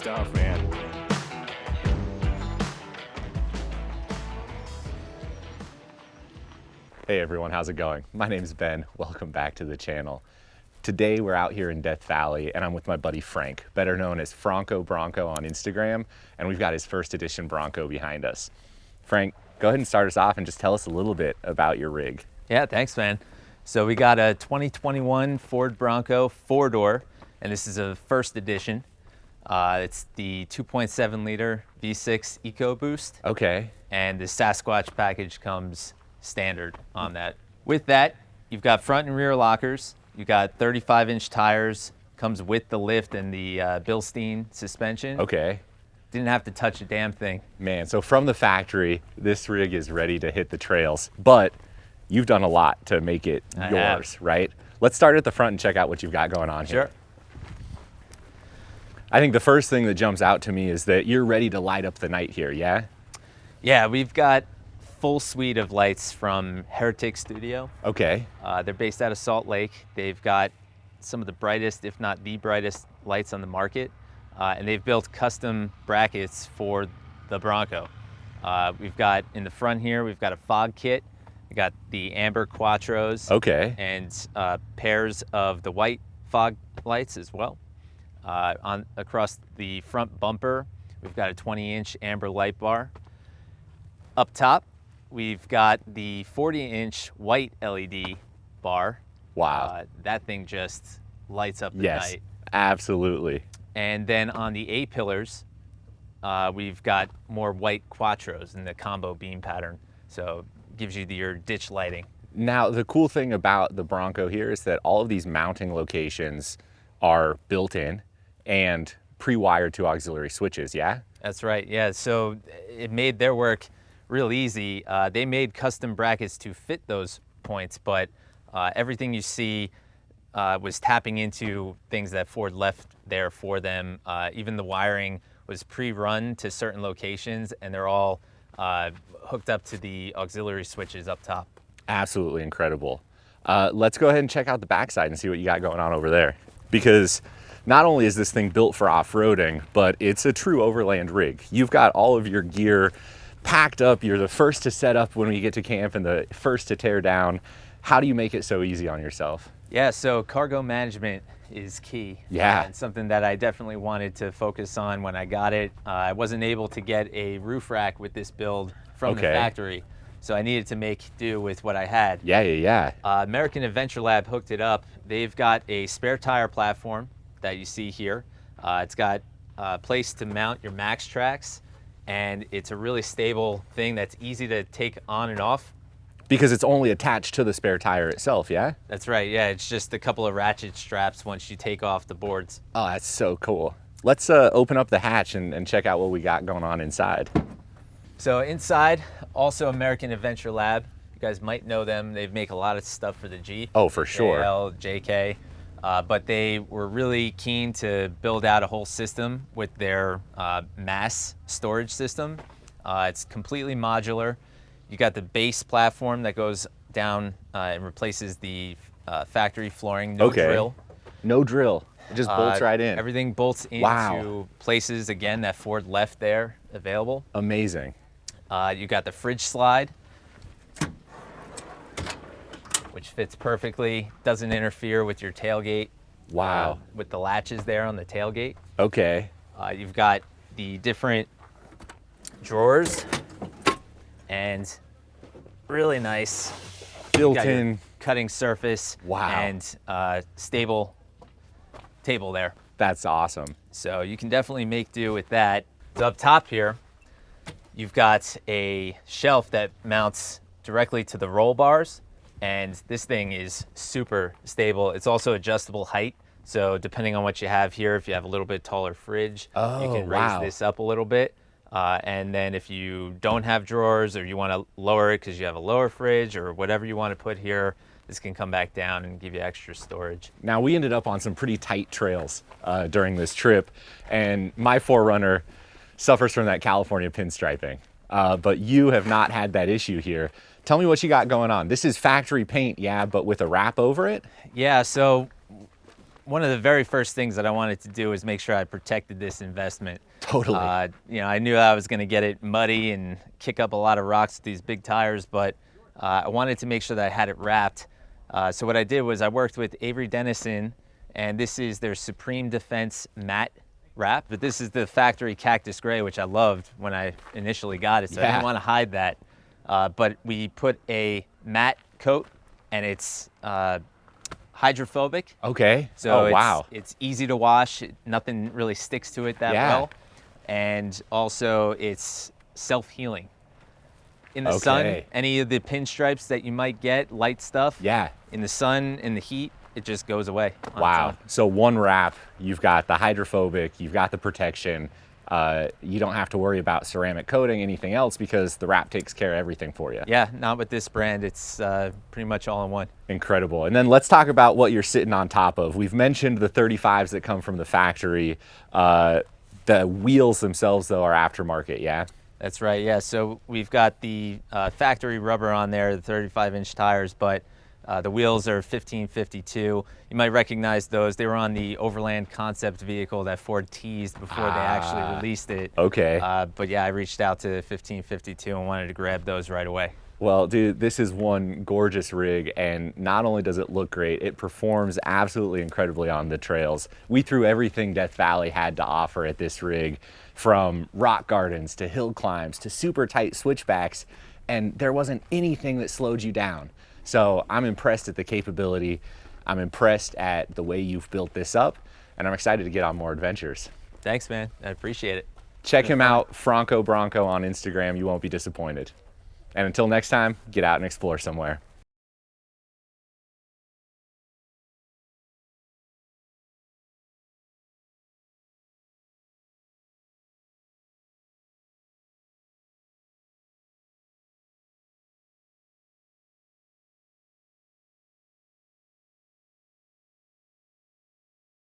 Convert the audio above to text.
stuff, man. Hey everyone, how's it going? My name is Ben. Welcome back to the channel. Today we're out here in Death Valley and I'm with my buddy Frank, better known as Bronco on Instagram, and we've got his first edition Bronco behind us. Frank, go ahead and start us off and just tell us a little bit about your rig. Yeah, thanks, man. So we got a 2021 Ford Bronco 4-door, and this is a first edition. It's the 2.7 liter V6 EcoBoost. Okay. And the Sasquatch package comes standard on that. With that, you've got front and rear lockers. You got 35-inch tires. Comes with the lift and the Bilstein suspension. Okay. Didn't have to touch a damn thing. Man, so from the factory, this rig is ready to hit the trails, but you've done a lot to make it yours, right? Let's start at the front and check out what you've got going on here. Sure. I think the first thing that jumps out to me is that you're ready to light up the night here, yeah? Yeah, we've got full suite of lights from Heretic Studio. Okay. They're based out of Salt Lake. They've got some of the brightest, if not the brightest, lights on the market. And they've built custom brackets for the Bronco. We've got in the front here, we've got a fog kit. We got the amber quattros. Okay. And pairs of the white fog lights as well. Across the front bumper, we've got a 20-inch amber light bar. Up top, we've got the 40-inch white LED bar. Wow. That thing just lights up the yes, night. Absolutely. And then on the A-pillars, we've got more white quattros in the combo beam pattern. So gives you your ditch lighting. Now, the cool thing about the Bronco here is that all of these mounting locations are built in and pre-wired to auxiliary switches, yeah? That's right, yeah. So it made their work real easy. They made custom brackets to fit those points, but everything you see was tapping into things that Ford left there for them. Even the wiring was pre-run to certain locations, and they're all hooked up to the auxiliary switches up top. Absolutely incredible. Let's go ahead and check out the backside and see what you got going on over there. Because not only is this thing built for off-roading, but it's a true overland rig. You've got all of your gear packed up. You're the first to set up when we get to camp and the first to tear down. How do you make it so easy on yourself? Yeah, so cargo management is key. Yeah. And something that I definitely wanted to focus on when I got it. I wasn't able to get a roof rack with this build from the factory, so I needed to make do with what I had. Yeah. American Adventure Lab hooked it up. They've got a spare tire platform that you see here. It's got a place to mount your max tracks, and it's a really stable thing that's easy to take on and off. Because it's only attached to the spare tire itself, yeah? That's right, yeah. It's just a couple of ratchet straps once you take off the boards. Oh, that's so cool. Let's open up the hatch and check out what we got going on inside. So inside, also American Adventure Lab. You guys might know them. They make a lot of stuff for the Jeep. Oh, for sure. JL, JK. But they were really keen to build out a whole system with their mass storage system. It's completely modular. You got the base platform that goes down and replaces the factory flooring, no drill. No drill, it just bolts right in. Everything bolts into places, again, that Ford left there available. Amazing. You got the fridge slide, which fits perfectly, doesn't interfere with your tailgate. Wow. With the latches there on the tailgate. Okay. You've got the different drawers and really nice built-in cutting surface. Wow. And stable table there. That's awesome. So you can definitely make do with that. So up top here, you've got a shelf that mounts directly to the roll bars, and this thing is super stable. It's also adjustable height. So depending on what you have here, if you have a little bit taller fridge, you can raise this up a little bit. And then if you don't have drawers or you want to lower it because you have a lower fridge or whatever you want to put here, this can come back down and give you extra storage. Now, we ended up on some pretty tight trails during this trip, and my 4Runner suffers from that California pinstriping. But you have not had that issue here. Tell me what you got going on. This is factory paint, yeah, but with a wrap over it? Yeah, so one of the very first things that I wanted to do was make sure I protected this investment. Totally. You know, I knew I was going to get it muddy and kick up a lot of rocks with these big tires, but I wanted to make sure that I had it wrapped. So what I did was I worked with Avery Dennison, and this is their Supreme Defense matte wrap. But this is the factory cactus gray, which I loved when I initially got it, so I didn't want to hide that. But we put a matte coat, and it's hydrophobic. Okay. So wow. It's easy to wash. Nothing really sticks to it that well. And also it's self-healing. In the sun, any of the pinstripes that you might get, light stuff, in the sun, in the heat, it just goes away. Wow. So one wrap, you've got the hydrophobic, you've got the protection. You don't have to worry about ceramic coating, anything else, because the wrap takes care of everything for you. Yeah, not with this brand. It's pretty much all in one. Incredible. And then let's talk about what you're sitting on top of. We've mentioned the 35s that come from the factory. The wheels themselves, though, are aftermarket, yeah? That's right, yeah. So we've got the factory rubber on there, the 35-inch tires, but the wheels are 1552. You might recognize those. They were on the Overland concept vehicle that Ford teased before they actually released it. Okay. But yeah, I reached out to 1552 and wanted to grab those right away. Well, dude, this is one gorgeous rig, and not only does it look great, it performs absolutely incredibly on the trails. We threw everything Death Valley had to offer at this rig, from rock gardens to hill climbs to super tight switchbacks, and there wasn't anything that slowed you down. So I'm impressed at the capability. I'm impressed at the way you've built this up, and I'm excited to get on more adventures. Thanks, man. I appreciate it. Check him out, Bronco on Instagram. You won't be disappointed. And until next time, get out and explore somewhere.